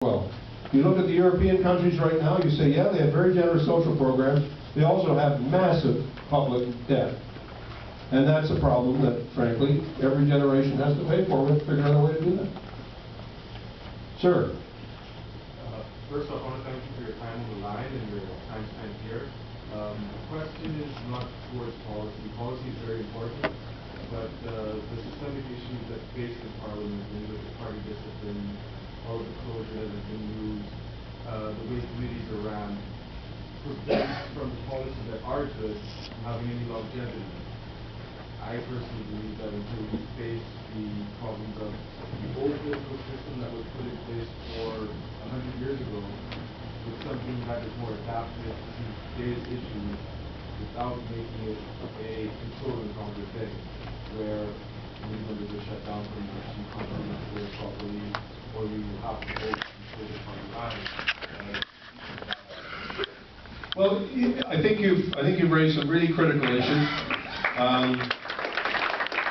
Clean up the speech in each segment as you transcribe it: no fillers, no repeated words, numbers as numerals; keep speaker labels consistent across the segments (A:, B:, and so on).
A: well. You look at the European countries right now, you say, yeah, they have very generous social programs. They also have massive public debt. And that's a problem that, frankly, every generation has to pay for. We have to figure out a way to do that. Sir?
B: First off, I want to thank you for your time on the line and your time spent here. The question is not towards policy. Policy is very important, but the systemic issues that face the Parliament, things like the party discipline, all of the closure that has been used, the way committees are ran, prevents from the policies that are good from having any longevity. I personally believe that until we face the problems of the old political system that was put in place for 100 years ago with something that is more adapted to today's issues without making it a control and conquer thing, where many members are shut down from election, you can't run properly, or you have to vote until the party line.
A: Well, I think you've raised some really critical issues.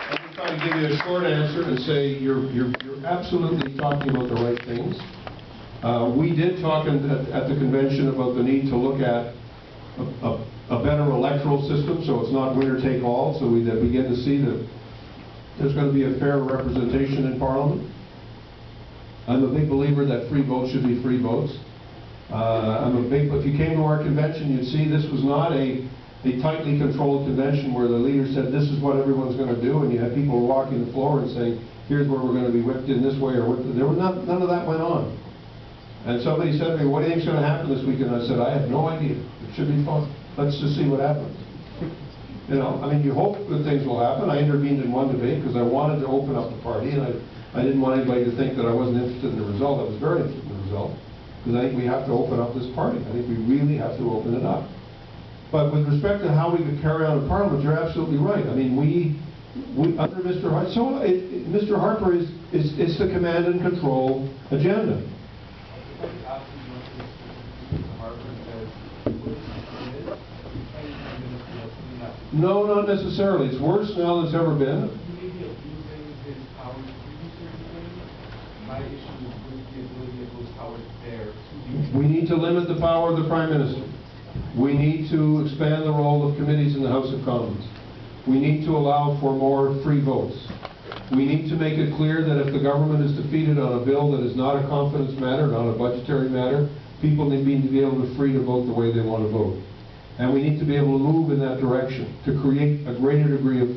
A: Let me try to give you a short answer and say you're absolutely talking about the right things. We did talk at the convention about the need to look at a better electoral system, so it's not winner take all. So we begin to see that there's going to be a fair representation in Parliament. I'm a big believer that free votes should be free votes. If you came to our convention, you'd see this was not a tightly controlled convention where the leader said this is what everyone's going to do, and you had people walking the floor and saying, here's where we're going to be whipped in this way or whipped in. None of that went on. And somebody said to me, what do you think's going to happen this weekend? I said, I have no idea. It should be fun. Let's just see what happens. You know, I mean, you hope that things will happen. I intervened in one debate because I wanted to open up the party, and I didn't want anybody to think that I wasn't interested in the result. I was very interested in the result, because I think we have to open up this party. I think we really have to open it up. But with respect to how we could carry on in Parliament, you're absolutely right. I mean, we under Mr. Harper, Mr. Harper is the command and control agenda. No, not necessarily. It's worse now than it's ever been. We need to limit the power of the Prime Minister. We need to expand the role of committees in the House of Commons. We need to allow for more free votes. We need to make it clear that if the government is defeated on a bill that is not a confidence matter, not a budgetary matter, people need to be able to free to vote the way they want to vote. And we need to be able to move in that direction to create a greater degree of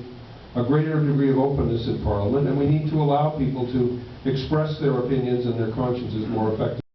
A: openness in Parliament, and we need to allow people to express their opinions and their consciences more effectively.